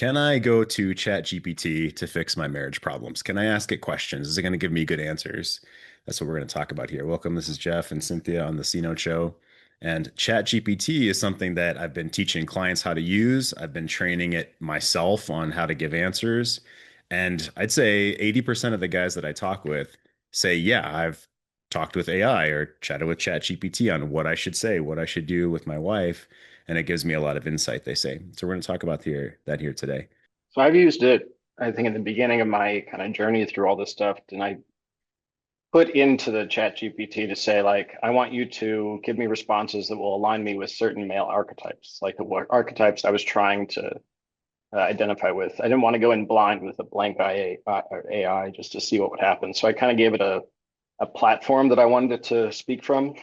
Can I go to ChatGPT to fix my marriage problems? Can I ask it questions? Is it going to give me good answers? That's what we're going to talk about here. Welcome. This is Jeff and Cynthia on the C Note Show. And ChatGPT is something that I've been teaching clients how to use. I've been training it myself on how to give answers. And I'd say 80% of the guys that I talk with say, yeah, I've talked with AI or chatted with ChatGPT on what I should say, what I should do with my wife, and it gives me a lot of insight, they say. So we're going to talk about that here today. So I've used it, I think, in the beginning of my kind of journey through all this stuff, and I put into the chat GPT to say, like, I want you to give me responses that will align me with certain male archetypes, like what archetypes I was trying to identify with. I didn't want to go in blind with a blank AI just to see what would happen. So I kind of gave it a platform that I wanted it to speak from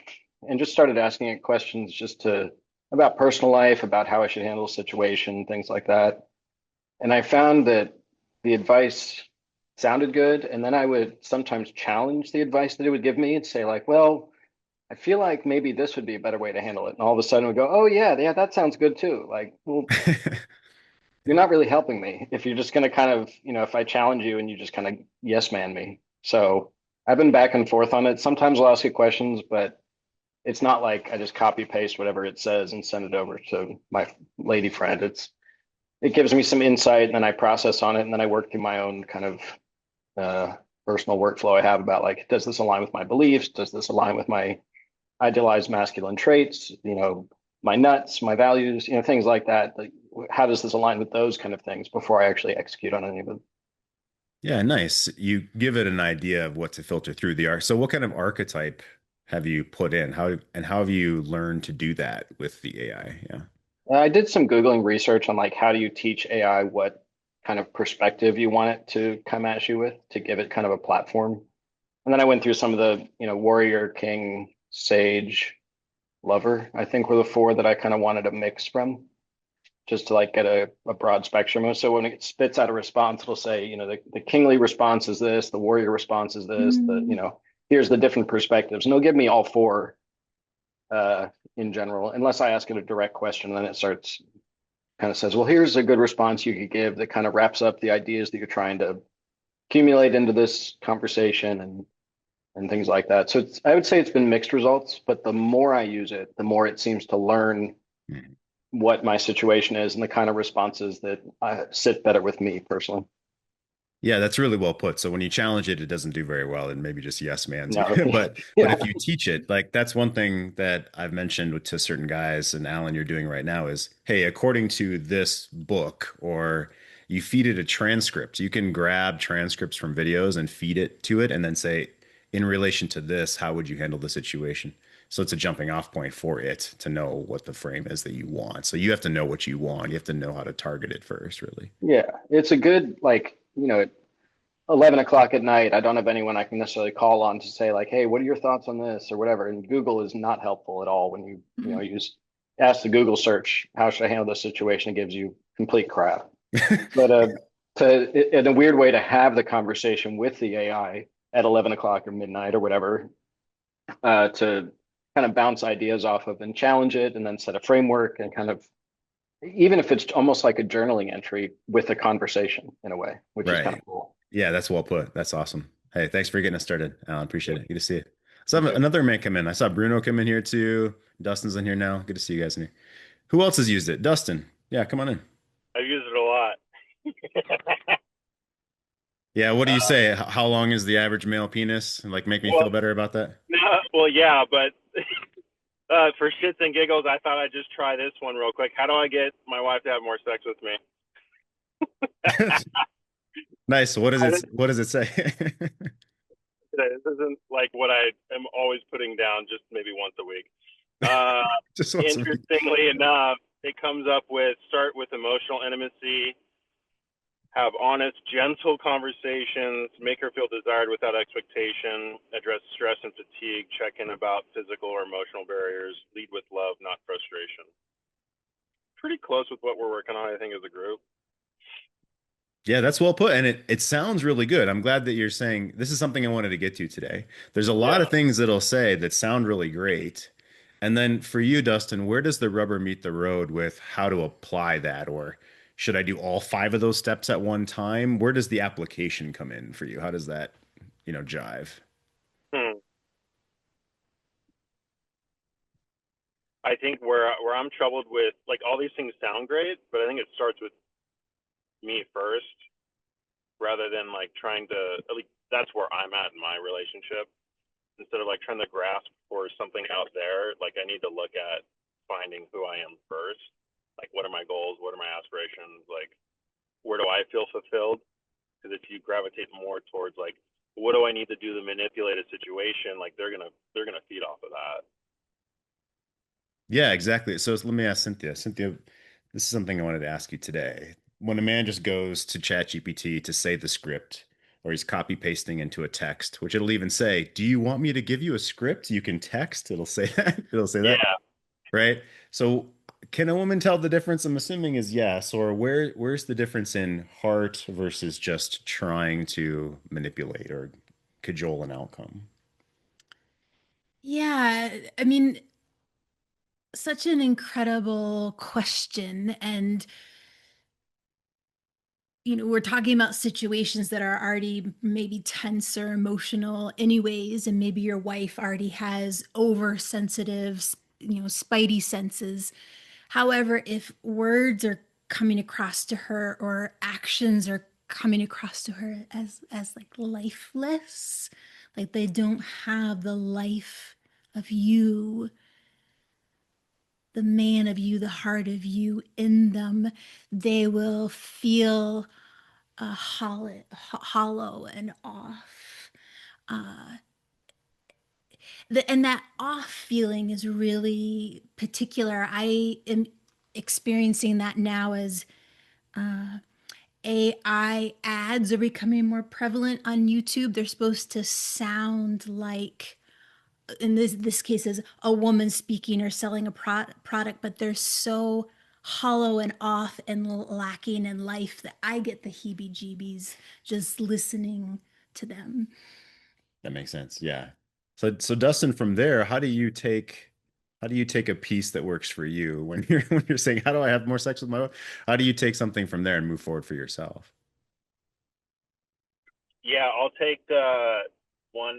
and just started asking it questions just to about personal life, about how I should handle a situation, things like that. And I found that the advice sounded good. And then I would sometimes challenge the advice that it would give me and say, like, well, I feel like maybe this would be a better way to handle it. And all of a sudden we go, oh, yeah, that sounds good too. Like, well, you're not really helping me if you're just going to kind of, if I challenge you and you just kind of yes man me. So I've been back and forth on it. Sometimes I'll ask you questions, but it's not like I just copy paste whatever it says and send it over to my lady friend. It gives me some insight and then I process on it and then I work through my own kind of personal workflow I have about like, does this align with my beliefs? Does this align with my idealized masculine traits? My nuts, my values, things like that. Like, how does this align with those kind of things before I actually execute on any of it? Yeah, nice. You give it an idea of what to filter through the arc. So what kind of archetype have you put in? How have you learned to do that with the AI? Yeah. I did some Googling research on like how do you teach AI what kind of perspective you want it to come at you with to give it kind of a platform. And then I went through some of the, warrior, king, sage, lover, I think were the four that I kind of wanted to mix from just to like get a broad spectrum. So when it spits out a response, it'll say, the kingly response is this, the warrior response is this, here's the different perspectives. And it'll give me all four in general, unless I ask it a direct question, and then it starts kind of says, well, here's a good response you could give that kind of wraps up the ideas that you're trying to accumulate into this conversation and things like that. So I would say it's been mixed results, but the more I use it, the more it seems to learn Mhm. what my situation is and the kind of responses that sit better with me personally. Yeah, that's really well put. So when you challenge it, it doesn't do very well and maybe just yes mans you. No, But yeah, if you teach it, like that's one thing that I've mentioned to certain guys, and Alan, you're doing right now is, hey, according to this book, or you feed it a transcript. You can grab transcripts from videos and feed it to it and then say, in relation to this, how would you handle the situation? So it's a jumping off point for it to know what the frame is that you want. So you have to know what you want. You have to know how to target it first, really. yeah. It's a good like 11 o'clock at night. I don't have anyone I can necessarily call on to say like, hey, what are your thoughts on this or whatever. And Google is not helpful at all when you use ask the Google search, how should I handle this situation? It gives you complete crap. But in a weird way to have the conversation with the AI at 11 o'clock or midnight or whatever, to kind of bounce ideas off of and challenge it and then set a framework and kind of, even if it's almost like a journaling entry with a conversation in a way, which is kind of Right. cool. Yeah, that's well put. That's awesome. Hey, thanks for getting us started, Alan. Appreciate it. Good to see you. So Okay. another man come in. I saw Bruno come in here too. Dustin's in here now. Good to see you guys in here. Who else has used it? Dustin. Yeah, come on in. I've used it a lot. Yeah, what do you uh, say? How long is the average male penis? Like, make me well, feel better about that. no, well, yeah, but for shits and giggles, I thought I'd just try this one real quick. How do I get my wife to have more sex with me? Nice. What does it say? This isn't like what I am always putting down, just maybe once a week. Uh, Just want some. Interestingly enough, it comes up with start with emotional intimacy, have honest, gentle conversations, make her feel desired without expectation, address stress and fatigue, check in about physical or emotional barriers, lead with love, not frustration. Pretty close with what we're working on, I think, as a group. Yeah, that's well put. And it sounds really good. I'm glad that you're saying this is something I wanted to get to today. There's a lot of Yeah. things that'll say that sound really great. And then for you, Dustin, where does the rubber meet the road with how to apply that or should I do all five of those steps at one time? Where does the application come in for you? How does that, jive? Hmm. I think where I'm troubled with, like, all these things sound great, but I think it starts with me first, rather than like trying to, at least that's where I'm at in my relationship. Instead of like trying to grasp for something out there, like I need to look at finding who I am first. Like, what are my goals? What are my aspirations? Like, where do I feel fulfilled? Because if you gravitate more towards like, what do I need to do to manipulate a situation? Like, they're gonna feed off of that. Yeah, exactly. So let me ask Cynthia. Cynthia, this is something I wanted to ask you today. When a man just goes to ChatGPT to say the script, or he's copy pasting into a text, which it'll even say, "Do you want me to give you a script you can text?" It'll say that. It'll say that, Yeah. right? So can a woman tell the difference? I'm assuming is yes, or where's the difference in heart versus just trying to manipulate or cajole an outcome? Yeah, I mean, such an incredible question. And, we're talking about situations that are already maybe tense or emotional, anyways. And maybe your wife already has oversensitive, spidey senses. However, if words are coming across to her or actions are coming across to her as like lifeless, like they don't have the life of you, the man of you, the heart of you in them, they will feel hollow and off. Uh, and that off feeling is really particular. I am experiencing that now as AI ads are becoming more prevalent on YouTube. They're supposed to sound like, in this case, is a woman speaking or selling a product, but they're so hollow and off and lacking in life that I get the heebie-jeebies just listening to them. That makes sense. Yeah. So Dustin, from there, how do you take a piece that works for you when you're saying, how do I have more sex with my wife? How do you take something from there and move forward for yourself? Yeah, I'll take one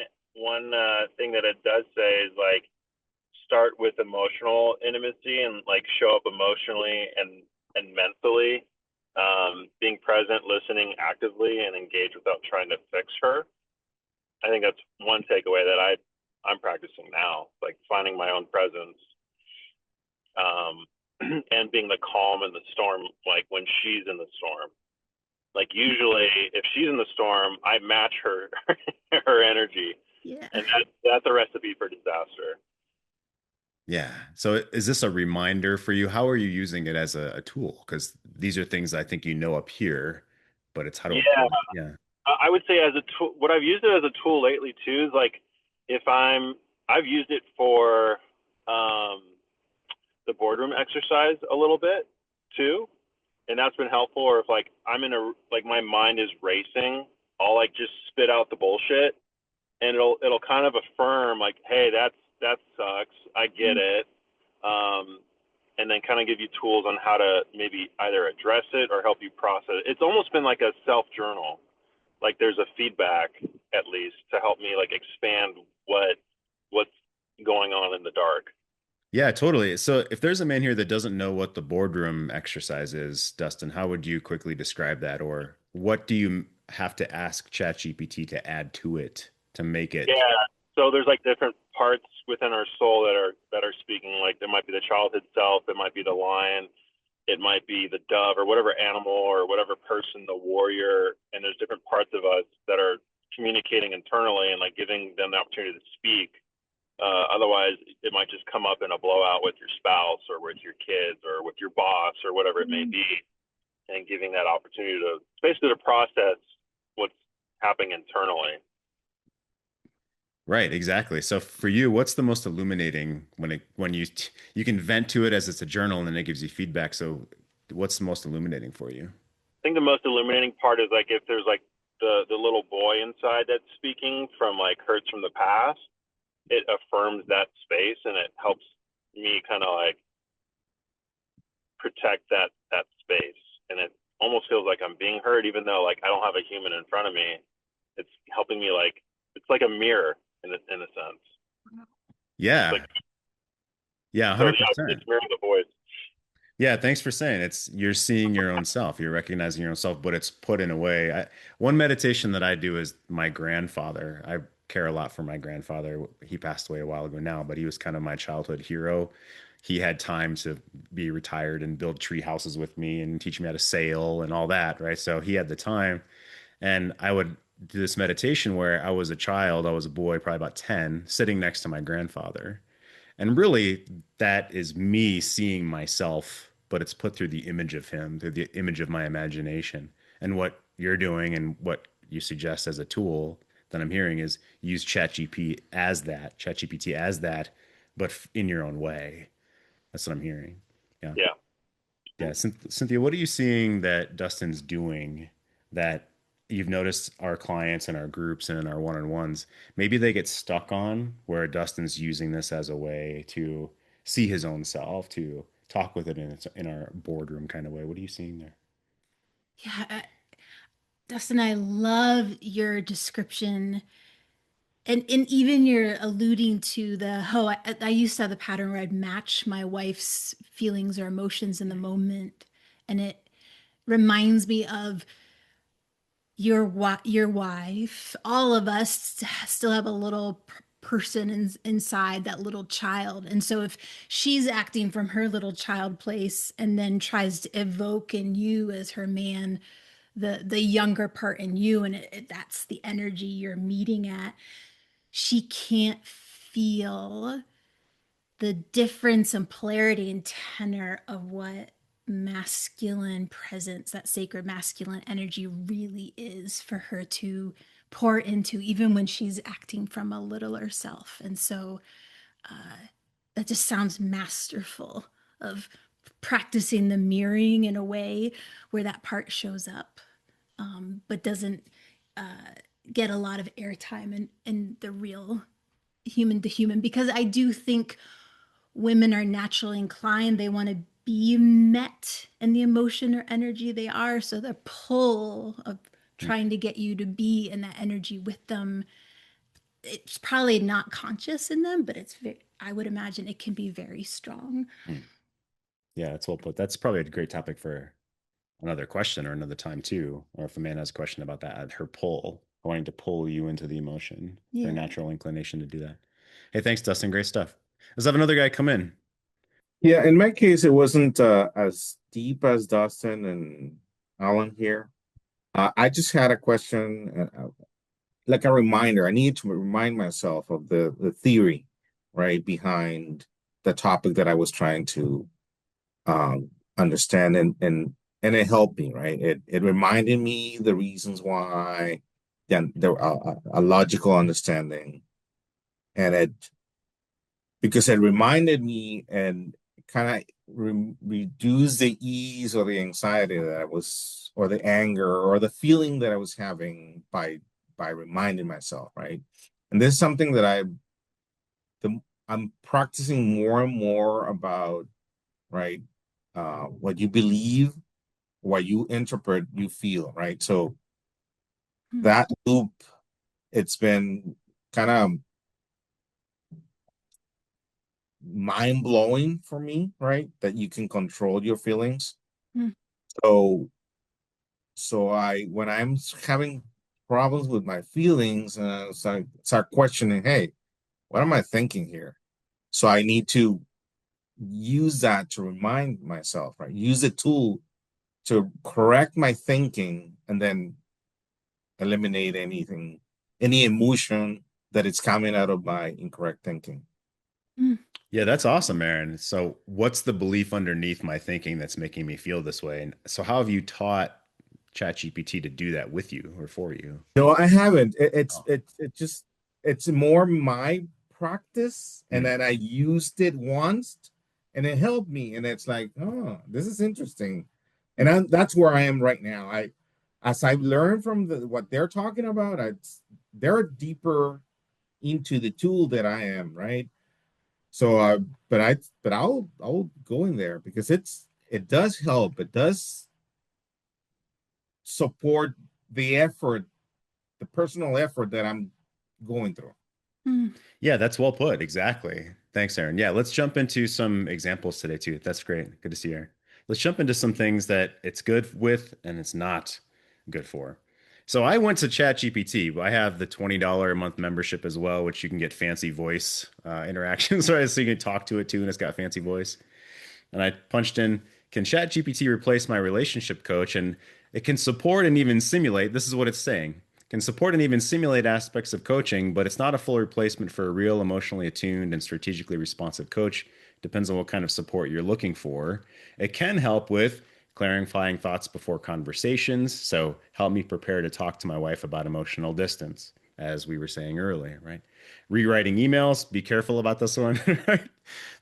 thing that it does say is like, start with emotional intimacy and like show up emotionally and mentally, being present, listening actively, and engage without trying to fix her. I think that's one takeaway that I'm practicing now, like finding my own presence, um, and being the calm in the storm, like when she's in the storm. Like usually, if she's in the storm, I match her her energy, Yeah. and that's a recipe for disaster. Yeah. So is this a reminder for you? How are you using it as a tool? Because these are things I think up here, but it's how to Yeah, apply. Yeah. I would say as a tool, what I've used it as a tool lately too is like, if I've used it for um, the boardroom exercise a little bit too, and that's been helpful. Or if like I'm in a, like my mind is racing, I'll like just spit out the bullshit, and it'll kind of affirm like, hey, that sucks, I get it, um, and then kind of give you tools on how to maybe either address it or help you process it. It's almost been like a self journal, like there's a feedback at least to help me like expand what's going on in the dark. Yeah, totally. So if there's a man here that doesn't know what the boardroom exercise is, Dustin, how would you quickly describe that? Or what do you have to ask ChatGPT to add to it to make it? Yeah. So there's like different parts within our soul that are speaking. Like there might be the childhood self, it might be the lion, it might be the dove, or whatever animal or whatever person, the warrior. And there's different parts of us that are communicating internally and like giving them the opportunity to speak. Otherwise, it might just come up in a blowout with your spouse or with your kids or with your boss or whatever it may be, and giving that opportunity to basically to process what's happening internally. Right, exactly. So for you, what's the most illuminating when you can vent to it as it's a journal and then it gives you feedback. So what's the most illuminating for you? I think the most illuminating part is like if there's like the little boy inside that's speaking from like hurts from the past, it affirms that space and it helps me kind of like protect that space. and it almost feels like I'm being heard, even though like I don't have a human in front of me. It's helping me, like it's like a mirror in a sense. It's Yeah. like, Yeah, so yeah, 100%. it's mirroring the voice. Yeah, thanks for saying it's you're seeing your own self, you're recognizing your own self, but it's put in a way. One meditation that I do is my grandfather. I care a lot for my grandfather. He passed away a while ago now, but he was kind of my childhood hero. He had time to be retired and build tree houses with me and teach me how to sail and all that, right? So he had the time. And I would do this meditation where I was a child, I was a boy, probably about 10, sitting next to my grandfather. And really, that is me seeing myself, but it's put through the image of him, through the image of my imagination. And what you're doing and what you suggest as a tool that I'm hearing is use ChatGPT as that, but in your own way. That's what I'm hearing. Yeah. Yeah. Yeah. Cynthia, what are you seeing that Dustin's doing that you've noticed our clients and our groups and in our one-on-ones, maybe they get stuck on where Dustin's using this as a way to see his own self, to talk with it in our boardroom kind of way. What are you seeing there? Yeah, Dustin, I love your description. And even you're alluding to I used to have the pattern where I'd match my wife's feelings or emotions in the moment. And it reminds me of your wife. All of us still have a little person inside, that little child. And so if she's acting from her little child place and then tries to evoke in you as her man the younger part in you, and that's the energy you're meeting at, she can't feel the difference and polarity and tenor of what masculine presence, that sacred masculine energy really is for her to pour into, even when she's acting from a littler self. And so that just sounds masterful of practicing the mirroring in a way where that part shows up, but doesn't get a lot of airtime in the real human to human, because I do think women are naturally inclined. They want to be met in the emotion or energy they are. So the pull of trying to get you to be in that energy with them, it's probably not conscious in them, but I would imagine it can be very strong. Hmm. Yeah, that's well put. That's probably a great topic for another question or another time too. Or if a man has a question about that, her pull, wanting to pull you into the emotion, their Yeah. natural inclination to do that. Hey, thanks, Dustin. Great stuff. Let's have another guy come in. Yeah, in my case, it wasn't as deep as Dustin and Alan here. I just had a question, like a reminder. I need to remind myself of the theory, right, behind the topic that I was trying to understand, and it helped me, right? It reminded me the reasons why, then there a logical understanding, and it because it reminded me and kind of reduced the ease or the anxiety that I was, or the anger or the feeling that I was having by reminding myself, right? And this is something that I'm practicing more and more about, right? What you believe, what you interpret, you feel, right? So Hmm. that loop, it's been kind of mind blowing for me, right? That you can control your feelings. Hmm. So when I'm having problems with my feelings, so I start questioning, hey, what am I thinking here? So I need to use that to remind myself, right? Use a tool to correct my thinking and then eliminate any emotion that is coming out of my incorrect thinking. Hmm. Yeah, that's awesome, Aaron. So, what's the belief underneath my thinking that's making me feel this way? And so, how have you taught ChatGPT to do that with you or for you? No, I haven't. Oh. It's more my practice, and Hmm. then I used it once, and it helped me. And it's like, oh, this is interesting, and that's where I am right now. As I learn from what they're talking about, they're deeper into the tool that I am, right? So, but I'll go in there because it does help. It does support the effort, the personal effort that I'm going through. Yeah, that's well put. Exactly. Thanks, Aaron. Yeah, let's jump into some examples today too. That's great. Good to see you, Aaron. Let's jump into some things that it's good with and it's not good for. So I went to ChatGPT. I have the $20 a month membership as well, which you can get fancy voice interactions, right? So you can talk to it too, and it's got fancy voice. And I punched in, can ChatGPT replace my relationship coach? And it can support and even simulate. This is what it's saying. Can support and even simulate aspects of coaching, but it's not a full replacement for a real emotionally attuned and strategically responsive coach. Depends on what kind of support you're looking for. It can help with clarifying thoughts before conversations. So help me prepare to talk to my wife about emotional distance, as we were saying earlier, right? Rewriting emails, be careful about this one, right?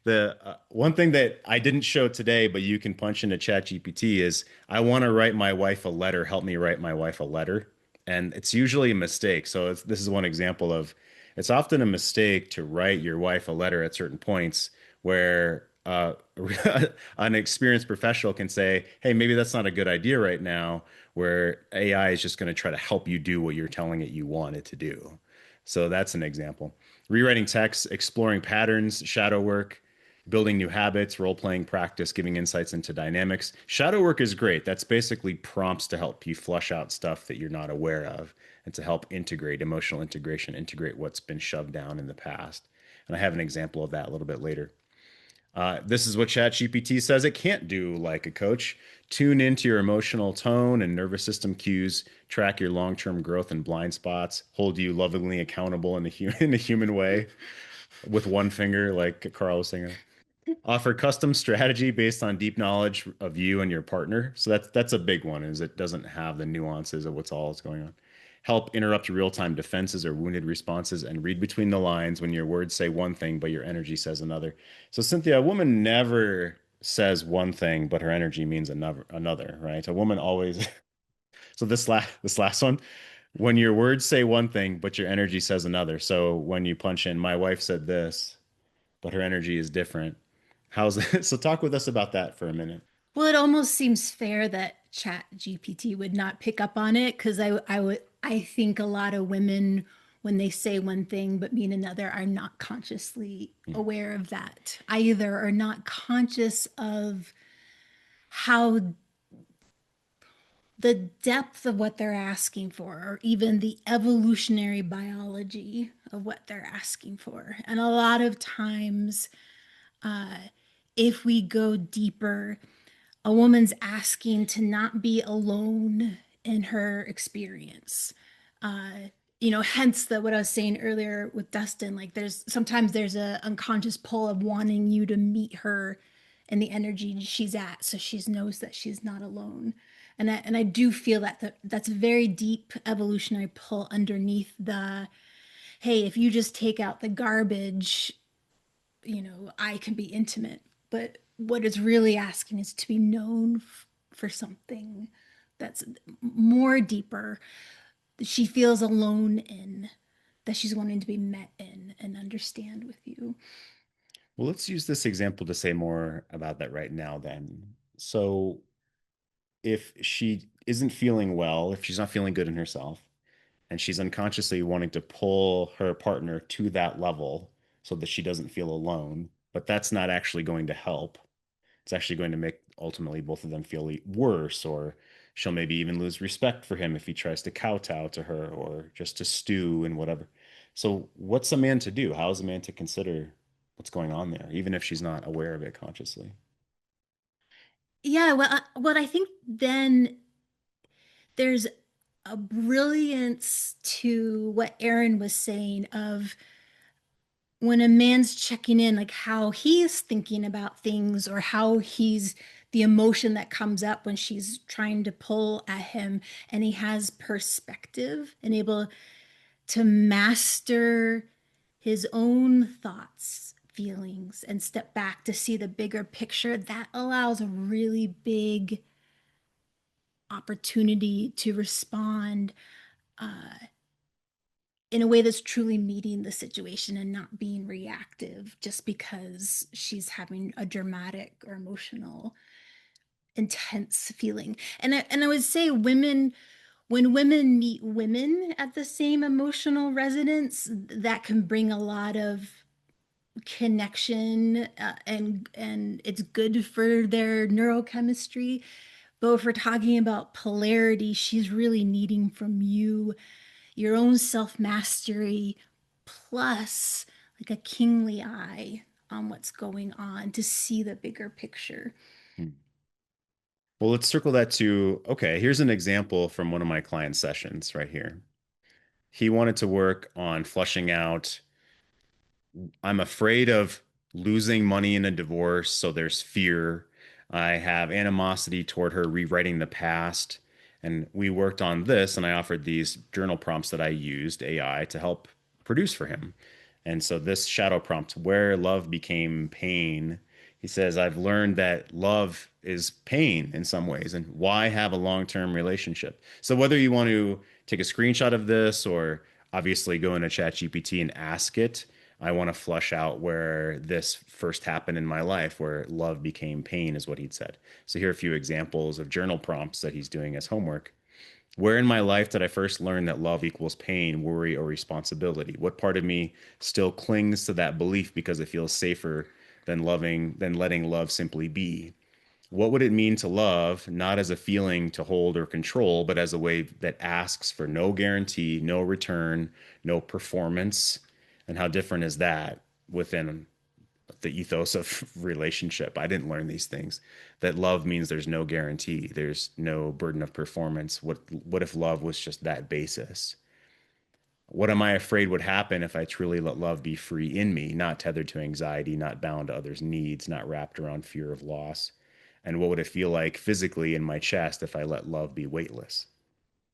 The one thing that I didn't show today, but you can punch into ChatGPT is I want to write my wife a letter. Help me write my wife a letter. And it's usually a mistake. So this is one example of it's often a mistake to write your wife a letter at certain points where an experienced professional can say, hey, maybe that's not a good idea right now, where AI is just going to try to help you do what you're telling it you want it to do. So that's an example. Rewriting text, exploring patterns, shadow work, building new habits, role playing practice, giving insights into dynamics. Shadow work is great. That's basically prompts to help you flush out stuff that you're not aware of and to help integrate emotional integration, integrate what's been shoved down in the past. And I have an example of that a little bit later. This is what ChatGPT says it can't do like a coach. Tune into your emotional tone and nervous system cues, track your long term growth and blind spots, hold you lovingly accountable in in a human way with one finger, like Carl was saying. Offer custom strategy based on deep knowledge of you and your partner. So that's a big one, is it doesn't have the nuances of what's all that's going on. Help interrupt real-time defenses or wounded responses and read between the lines when your words say one thing but your energy says another. So Cynthia, a woman never says one thing but her energy means another, right? A woman always so this last one, when your words say one thing but your energy says another. So when you punch in my wife said this, but her energy is different. How's that? So talk with us about that for a minute. Well, it almost seems fair that Chat GPT would not pick up on it because I think a lot of women, when they say one thing but mean another, are not consciously Hmm. aware of that. Either are not conscious of how the depth of what they're asking for, or even the evolutionary biology of what they're asking for. And a lot of times, uh, if we go deeper, a woman's asking to not be alone in her experience. Uh, hence what I was saying earlier with Dustin, like there's a unconscious pull of wanting you to meet her in the energy she's at, so she knows that she's not alone. And I do feel that's a very deep evolutionary pull underneath the, hey, if you just take out the garbage, I can be intimate. But what it's really asking is to be known for something that's more deeper, that she feels alone in, that she's wanting to be met in and understand with you. Well, let's use this example to say more about that right now then. So if she isn't feeling well, if she's not feeling good in herself, and she's unconsciously wanting to pull her partner to that level so that she doesn't feel alone, but that's not actually going to help. It's actually going to make ultimately both of them feel worse, or she'll maybe even lose respect for him if he tries to kowtow to her or just to stew and whatever. So, what's a man to do? How is a man to consider what's going on there, even if she's not aware of it consciously? Yeah, well, what I think then there's a brilliance to what Aaron was saying of when a man's checking in, like how he's thinking about things or how he's the emotion that comes up when she's trying to pull at him, and he has perspective and able to master his own thoughts, feelings, and step back to see the bigger picture. That allows a really big opportunity to respond uh, in a way that's truly meeting the situation and not being reactive just because she's having a dramatic or emotional intense feeling. And I would say women, when women meet women at the same emotional resonance, that can bring a lot of connection, and it's good for their neurochemistry. But if we're talking about polarity, she's really needing from you your own self mastery plus like a kingly eye on what's going on to see the bigger picture. Hmm. Well, let's circle that to, okay, here's an example from one of my client sessions right here. He wanted to work on flushing out, I'm afraid of losing money in a divorce, so there's fear. I have animosity toward her rewriting the past. And we worked on this, and I offered these journal prompts that I used AI to help produce for him. And so this shadow prompt, where love became pain, he says, I've learned that love is pain in some ways, and why have a long-term relationship? So whether you want to take a screenshot of this or obviously go into ChatGPT and ask it, I want to flush out where this first happened in my life, where love became pain, is what he'd said. So here are a few examples of journal prompts that he's doing as homework. Where in my life did I first learn that love equals pain, worry, or responsibility? What part of me still clings to that belief because it feels safer than letting love simply be? What would it mean to love, not as a feeling to hold or control, but as a way that asks for no guarantee, no return, no performance? And how different is that within the ethos of relationship? I didn't learn these things. That love means there's no guarantee, there's no burden of performance. What if love was just that basis? What am I afraid would happen if I truly let love be free in me, not tethered to anxiety, not bound to others' needs, not wrapped around fear of loss? And what would it feel like physically in my chest if I let love be weightless?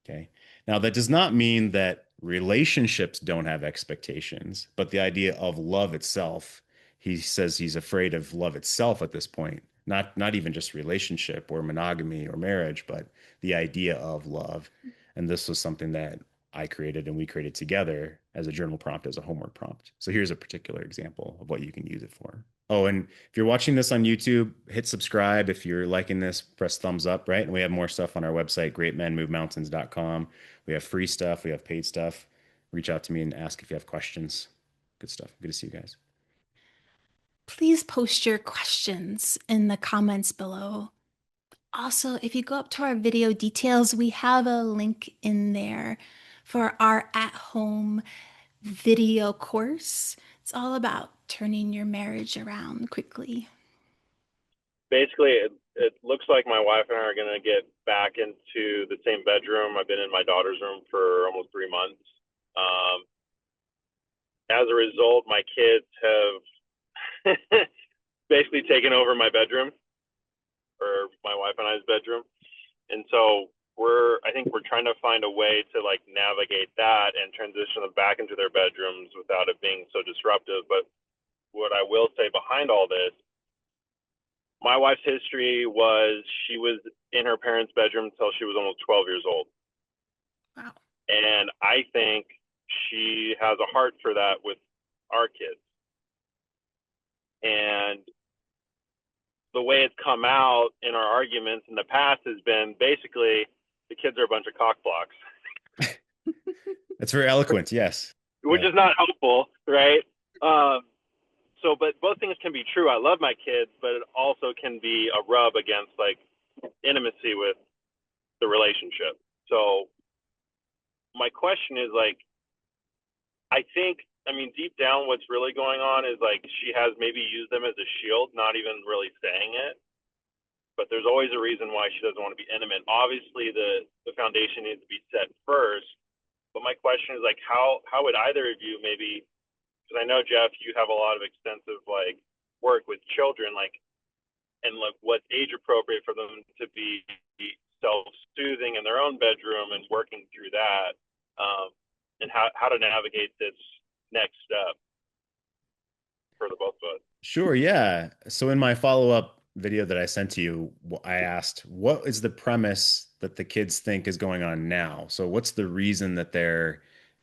Okay. Now, that does not mean that relationships don't have expectations, but the idea of love itself, he says he's afraid of love itself at this point, not even just relationship or monogamy or marriage, but the idea of love. And this was something that I created and we created together as a journal prompt, as a homework prompt. So here's a particular example of what you can use it for. Oh, and if you're watching this on YouTube, hit subscribe. If you're liking this, press thumbs up, right? And we have more stuff on our website, greatmenmovemountains.com. We have free stuff, we have paid stuff. Reach out to me and ask if you have questions. Good stuff. Good to see you guys. Please post your questions in the comments below. Also, if you go up to our video details, we have a link in there for our at-home video course. It's all about turning your marriage around quickly. Basically, it looks like my wife and I are going to get back into the same bedroom. I've been in my daughter's room for almost 3 months. As a result, my kids have basically taken over my bedroom, or my wife and I's bedroom. And so I think we're trying to find a way to like navigate that and transition them back into their bedrooms without it being so disruptive. But what I will say behind all this, my wife's history was she was in her parents' bedroom until she was almost 12 years old. Wow. And I think she has a heart for that with our kids. And the way it's come out in our arguments in the past has been basically the kids are a bunch of cock blocks. That's very eloquent. Yes. Which is not helpful, right? But both things can be true. I love my kids, but it also can be a rub against like intimacy with the relationship. So my question is like, I mean, deep down, what's really going on is like she has maybe used them as a shield, not even really saying it. But there's always a reason why she doesn't want to be intimate. Obviously, the foundation needs to be set first. But my question is like, how would either of you maybe, because I know Jeff, you have a lot of extensive like work with children, like, and like what's age appropriate for them to be self-soothing in their own bedroom and working through that, and how to navigate this next step for the both of us. Sure, yeah. So in my follow-up video that I sent to you, I asked, what is the premise that the kids think is going on now? So what's the reason that they're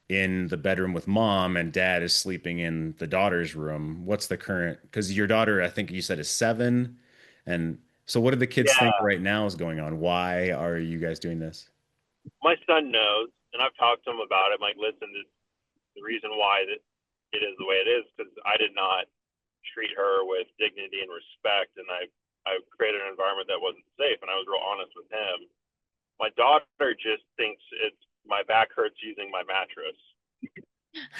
in the bedroom with mom and dad is sleeping in the daughter's room? What's the current, because your daughter, I think you said is 7. And So what do the kids think Yeah, right now is going on? Why are you guys doing this? my son knows, and I've talked to him about it. I'm like, listen, this, the reason why that it is the way it is because I did not treat her with dignity and respect, and I created an environment that wasn't safe, and I was real honest with him. My daughter just thinks it's my back hurts using my mattress.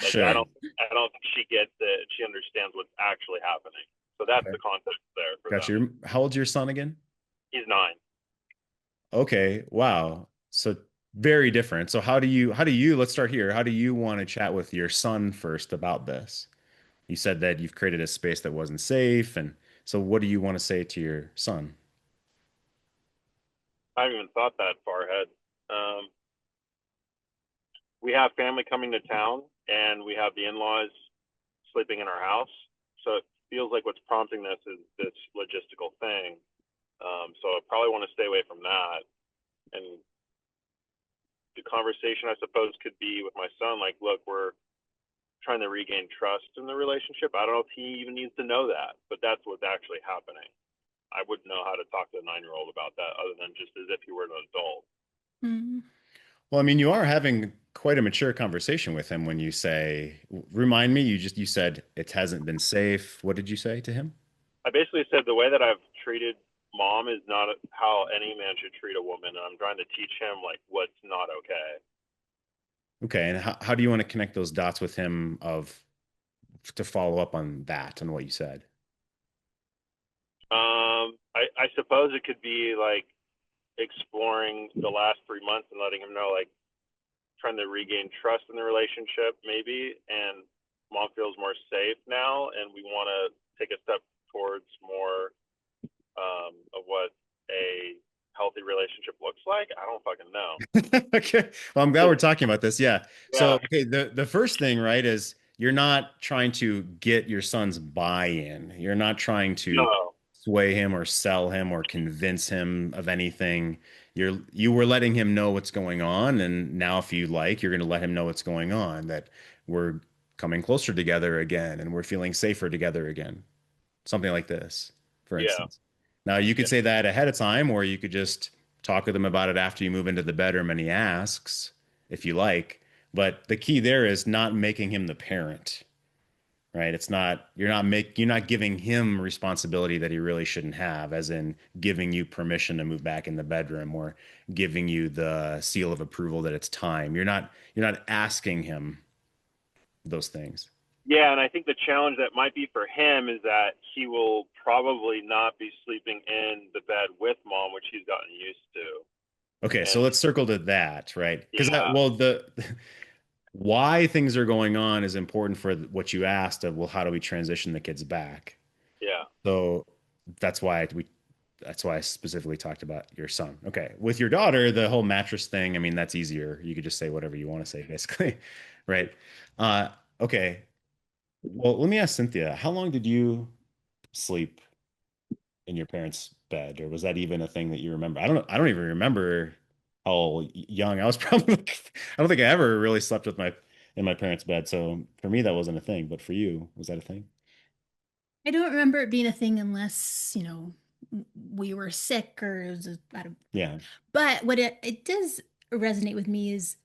Like Sure. I don't think she gets it. She understands what's actually happening. So that's Okay. the context there for Got them. you. How old's your son again? He's 9. Okay. Wow. So very different. So how do you, let's start here. How do you want to chat with your son first about this? You said that you've created a space that wasn't safe. And so what do you want to say to your son? I haven't even thought that far ahead. Um, we have family coming to town, and we have the in-laws sleeping in our house. So it feels like what's prompting this is this logistical thing. So I probably want to stay away from that. And the conversation, I suppose, could be with my son, like, look, we're trying to regain trust in the relationship. I don't know if he even needs to know that, but that's what's actually happening. I wouldn't know how to talk to a 9-year-old about that other than just as if he were an adult. Mm. Well, I mean, you are having quite a mature conversation with him when you say, remind me, you said it hasn't been safe. What did you say to him? I basically said the way that I've treated mom is not how any man should treat a woman, and I'm trying to teach him like what's not okay. Okay. And how do you want to connect those dots with him of to follow up on that and what you said? I suppose it could be like exploring the last 3 months and letting him know like trying to regain trust in the relationship maybe, and mom feels more safe now, and we want to take a step towards more of what a healthy relationship looks like. I don't fucking know. Okay. Well, I'm glad we're talking about this. Yeah. So, Yeah. okay, the first thing, right, is you're not trying to get your son's buy-in. You're not trying to No. sway him or sell him or convince him of anything. You were letting him know what's going on, and now if you like, you're going to let him know what's going on, that we're coming closer together again and we're feeling safer together again. Something like this, for Yeah. instance. Now, you could Yeah. say that ahead of time, or you could just talk with him about it after you move into the bedroom and he asks, if you like. But the key there is not making him the parent, right? It's not, you're not giving him responsibility that he really shouldn't have, as in giving you permission to move back in the bedroom or giving you the seal of approval that it's time. You're not asking him those things. Yeah, and I think the challenge that might be for him is that he will probably not be sleeping in the bed with mom, which he's gotten used to. Okay, so And let's circle to that, right? Because yeah, well, the why things are going on is important for what you asked of, well, how do we transition the kids back? yeah, So that's why that's why I specifically talked about your son. Okay, with your daughter, the whole mattress thing, I mean, that's easier. You could just say whatever you want to say, basically, right? Uh, okay. Well, let me ask Cynthia, how long did you sleep in your parents' bed, or was that even a thing that you remember? I don't even remember how young I was. Probably I don't think I ever really slept with my in my parents' bed. So for me, that wasn't a thing. But for you, was that a thing? I don't remember it being a thing unless, we were sick or it was Yeah. but what it does resonate with me is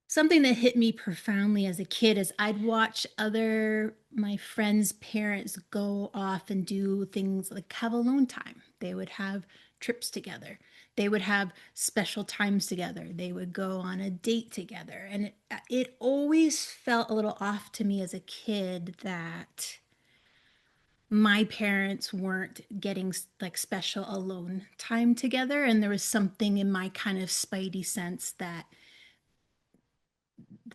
something that hit me profoundly as a kid is I'd watch other my friends' parents go off and do things like have alone time. They would have trips together. They would have special times together. They would go on a date together. And it always felt a little off to me as a kid that my parents weren't getting like special alone time together. And there was something in my kind of spidey sense that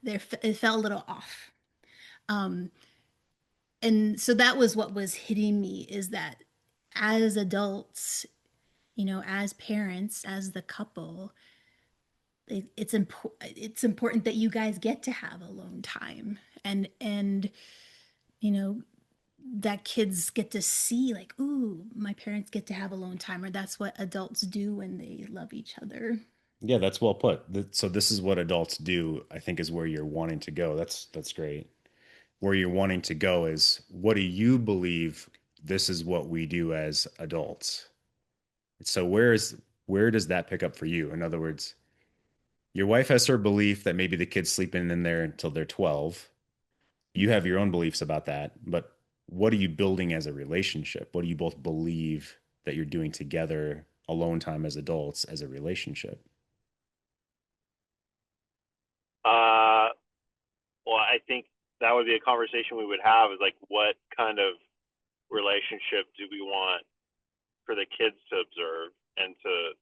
it felt a little off. Um, and so that was what was hitting me is that as adults, as parents, as the couple, it's important that you guys get to have alone time and you know that kids get to see like, ooh, my parents get to have alone time, or that's what adults do when they love each other. Yeah, that's well put. So this is what adults do, I think is where you're wanting to go. That's great. Where you're wanting to go is what do you believe this is what we do as adults? So where does that pick up for you? In other words, your wife has her belief that maybe the kid's sleeping in there until they're 12. You have your own beliefs about that, but what are you building as a relationship? What do you both believe that you're doing together, alone time as adults, as a relationship? Uh, well, I think that would be a conversation we would have is like, what kind of relationship do we want for the kids to observe and to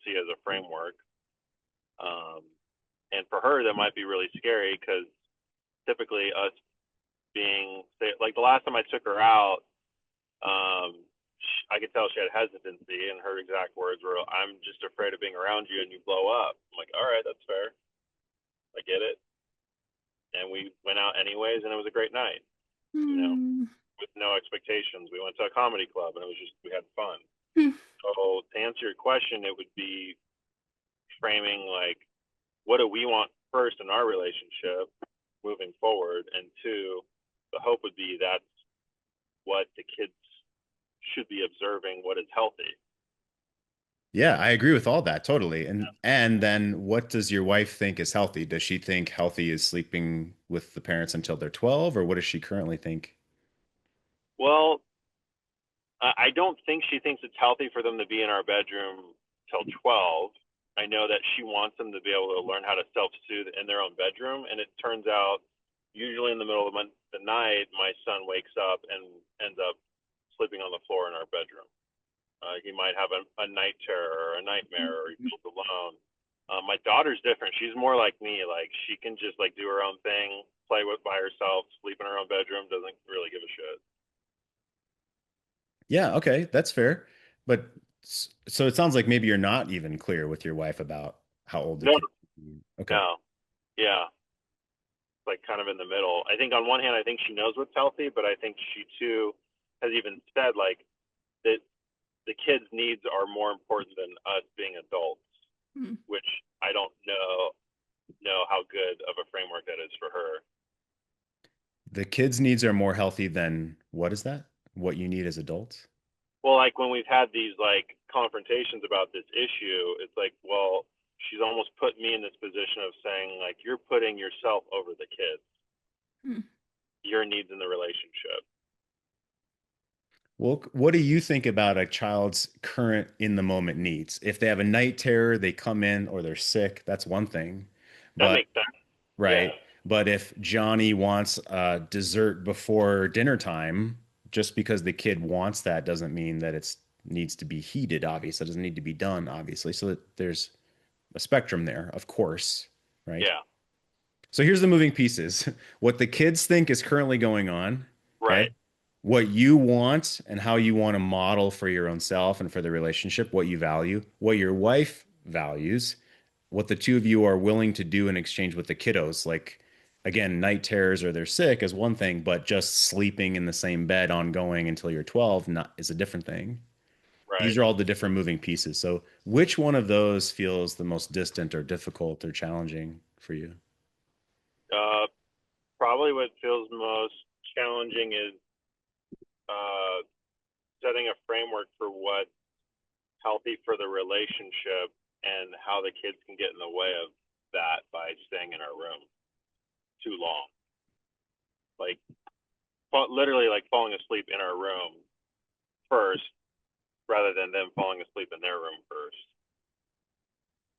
see as a framework? Um, and for her, that might be really scary because typically us being like the last time I took her out, I could tell she had hesitancy, and her exact words were, "I'm just afraid of being around you and you blow up." I'm like, "All right, that's fair. I get it." And we went out anyways, and it was a great night, you know, Hmm. with no expectations. We went to a comedy club, and it was just we had fun. Hmm. So to answer your question, it would be framing like, what do we want first in our relationship moving forward, and two, the hope would be that's what the kids should be observing, what is healthy. Yeah, I agree with all that totally. And then what does your wife think is healthy? Does she think healthy is sleeping with the parents until they're 12, or what does she currently think? Well, I don't think she thinks it's healthy for them to be in our bedroom till 12. I know that she wants them to be able to learn how to self-soothe in their own bedroom, and it turns out usually in the middle of the night, my son wakes up and ends up sleeping on the floor in our bedroom. He might have a night terror or a nightmare, or he feels alone. My daughter's different. She's more like me. Like she can just like do her own thing, play with by herself, sleep in her own bedroom, doesn't really give a shit. Yeah, okay, that's fair. But so it sounds like maybe you're not even clear with your wife about how old the No, kid is. Okay. no, yeah, like kind of in the middle. I think on one hand, I think she knows what's healthy, but I think she too has even said like that the kids' needs are more important than us being adults, Hmm. which I don't know how good of a framework that is for her. The kids' needs are more healthy than what is that? What you need as adults? Well, like when we've had these like confrontations about this issue, it's like, well, she's almost put me in this position of saying like, you're putting yourself over the kids, Hmm. your needs in the relationship. Well, what do you think about a child's current in the moment needs? If they have a night terror, they come in or they're sick, that's one thing. That But makes sense. Yeah, right. But if Johnny wants dessert before dinner time, just because the kid wants that doesn't mean that it's needs to be heated, obviously. It doesn't need to be done, obviously. So that there's a spectrum there, of course, right? yeah, So here's the moving pieces. What the kids think is currently going on, okay? right, What you want and how you want to model for your own self and for the relationship, what you value, what your wife values, what the two of you are willing to do in exchange with the kiddos. Like, again, night terrors or they're sick is one thing, but just sleeping in the same bed ongoing until you're 12 not, is a different thing. These right. are all the different moving pieces. So, which one of those feels the most distant or difficult or challenging for you? Uh, Probably what feels most challenging is uh, setting a framework for what's healthy for the relationship and how the kids can get in the way of that by staying in our room too long. Like literally like falling asleep in our room first rather than them falling asleep in their room first.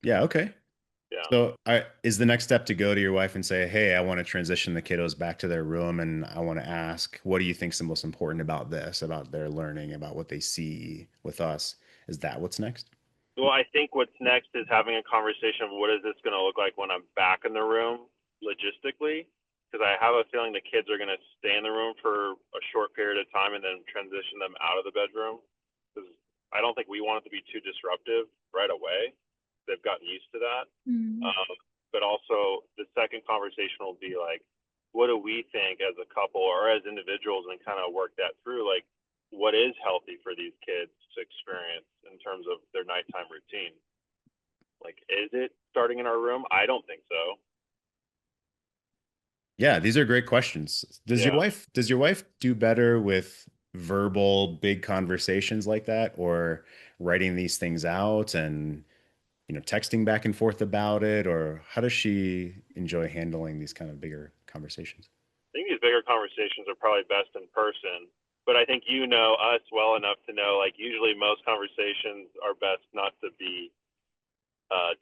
Yeah, okay. Yeah. So, is the next step to go to your wife and say, "Hey, I want to transition the kiddos back to their room, and I want to ask, what do you think's the most important about this, about their learning, about what they see with us?" Is that what's next? Well, I think what's next is having a conversation of what is this going to look like when I'm back in the room logistically, because I have a feeling the kids are going to stay in the room for a short period of time and then transition them out of the bedroom. Because I don't think we want it to be too disruptive right away. They've gotten used to that. Hmm. Um, but also, the second conversation will be like, what do we think as a couple or as individuals, and kind of work that through? Like, what is healthy for these kids to experience in terms of their nighttime routine? Like, is it starting in our room? I don't think so. Yeah, these are great questions. Yeah. Does your wife do better with verbal big conversations like that, or writing these things out and, texting back and forth about it? Or how does she enjoy handling these kind of bigger conversations? I think these bigger conversations are probably best in person. But I think you know us well enough to know, like, usually most conversations are best not to be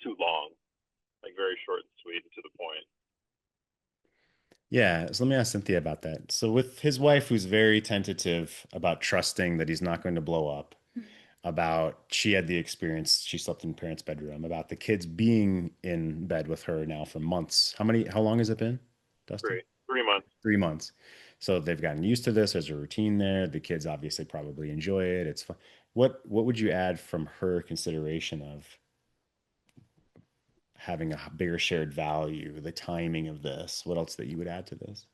too long, like very short and sweet and to the point. Yeah, so let me ask Cynthia about that. So with his wife, who's very tentative about trusting that he's not going to blow up, about she had the experience, she slept in parents' bedroom, about the kids being in bed with her now for months. How long has it been, Dustin? 3 months. 3 months. So they've gotten used to this. There's a routine there. The kids obviously probably enjoy it. It's fun. What would you add from her consideration of having a bigger shared value, the timing of this? What else that you would add to this?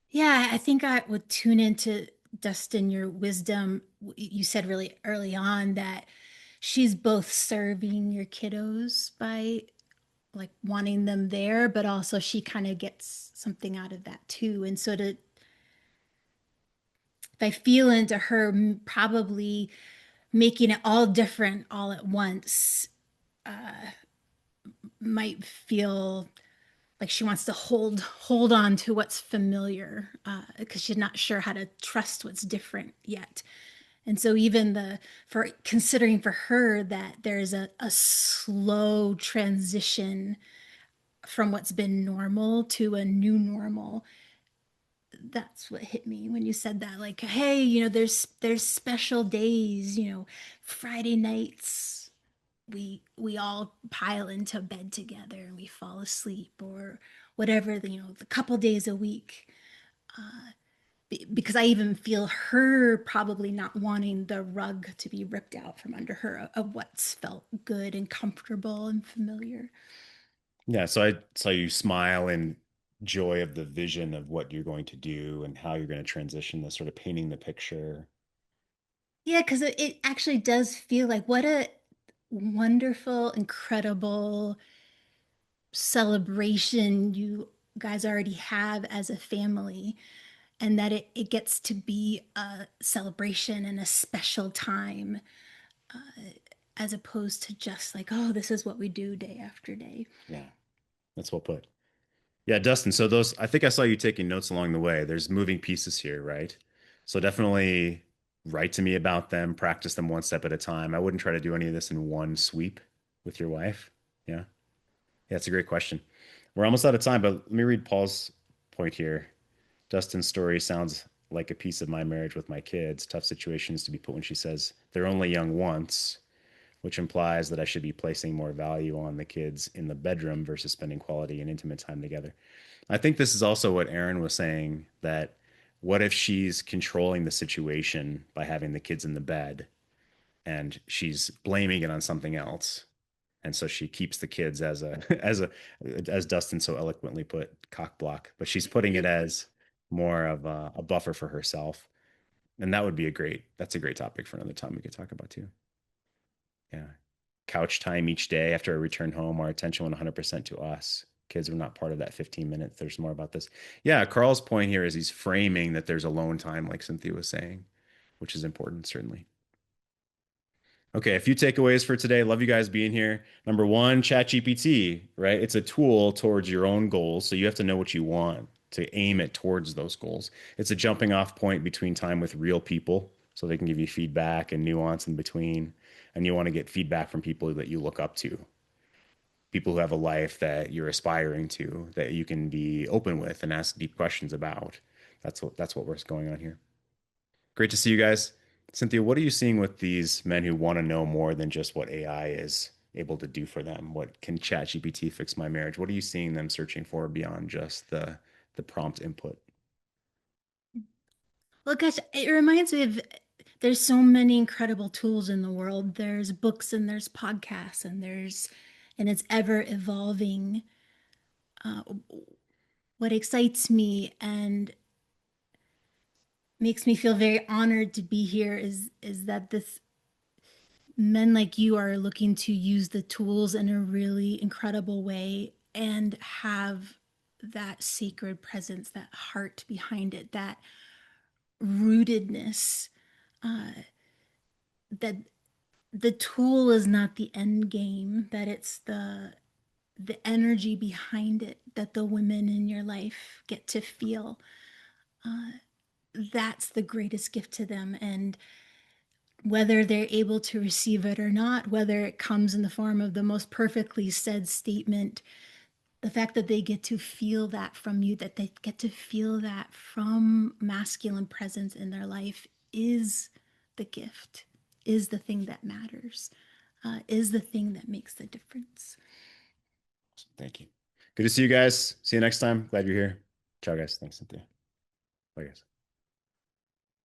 Yeah, I think I would tune into Dustin, your wisdom. You said really early on that she's both serving your kiddos by like wanting them there, but also she kind of gets something out of that too. And so to if I feel into her probably making it all different all at once, might feel like she wants to hold on to what's familiar because she's not sure how to trust what's different yet. And so even the for considering for her that there's a slow transition from what's been normal to a new normal, that's what hit me when you said that. Like, hey, there's special days, Friday nights we all pile into bed together and we fall asleep, or whatever, the couple days a week. Because I even feel her probably not wanting the rug to be ripped out from under her of what's felt good and comfortable and familiar. Yeah, so I saw you smile in joy of the vision of what you're going to do and how you're going to transition this, sort of painting the picture. Yeah, because it actually does feel like what a wonderful, incredible celebration you guys already have as a family, and that it gets to be a celebration and a special time, as opposed to just like, oh, this is what we do day after day. Yeah, that's well put. Yeah, Dustin, so those, I think I saw you taking notes along the way. There's moving pieces here, right? So definitely write to me about them, practice them one step at a time. I wouldn't try to do any of this in one sweep with your wife. Yeah. Yeah, it's a great question. We're almost out of time, but let me read Paul's point here. Dustin's story sounds like a piece of my marriage with my kids. Tough situations to be put when she says they're only young once, which implies that I should be placing more value on the kids in the bedroom versus spending quality and intimate time together. I think this is also what Aaron was saying, that what if she's controlling the situation by having the kids in the bed and she's blaming it on something else? And so she keeps the kids as a as Dustin so eloquently put, cock block, but she's putting it as more of a buffer for herself. And that's a great topic for another time we could talk about too. Yeah. Couch time each day after I return home, our attention went 100% to us. Kids were not part of that 15 minutes. There's more about this. Yeah, Carl's point here is he's framing that there's alone time, like Cynthia was saying, which is important, certainly. Okay, a few takeaways for today. Love you guys being here. Number one, ChatGPT, right? It's a tool towards your own goals. So you have to know what you want to aim it towards those goals. It's a jumping off point between time with real people so they can give you feedback and nuance in between. And you want to get feedback from people that you look up to, people who have a life that you're aspiring to, that you can be open with and ask deep questions about. That's what we're going on here. Great to see you guys. Cynthia, what are you seeing with these men who want to know more than just what AI is able to do for them? What can ChatGPT fix my marriage? What are you seeing them searching for beyond just the prompt input? Well, gosh, it reminds me of there's so many incredible tools in the world. There's books and there's podcasts and it's ever evolving. Uh, what excites me and makes me feel very honored to be here is that this men like you are looking to use the tools in a really incredible way and have that sacred presence, that heart behind it, that rootedness, uh, that the tool is not the end game, that it's the energy behind it that the women in your life get to feel. Uh, that's the greatest gift to them. And whether they're able to receive it or not, whether it comes in the form of the most perfectly said statement, the fact that they get to feel that from you, that they get to feel that from masculine presence in their life is the gift, is the thing that matters, is the thing that makes the difference. Thank you. Good to see you guys. See you next time. Glad you're here. Ciao, guys. Thanks, Cynthia. Bye, guys.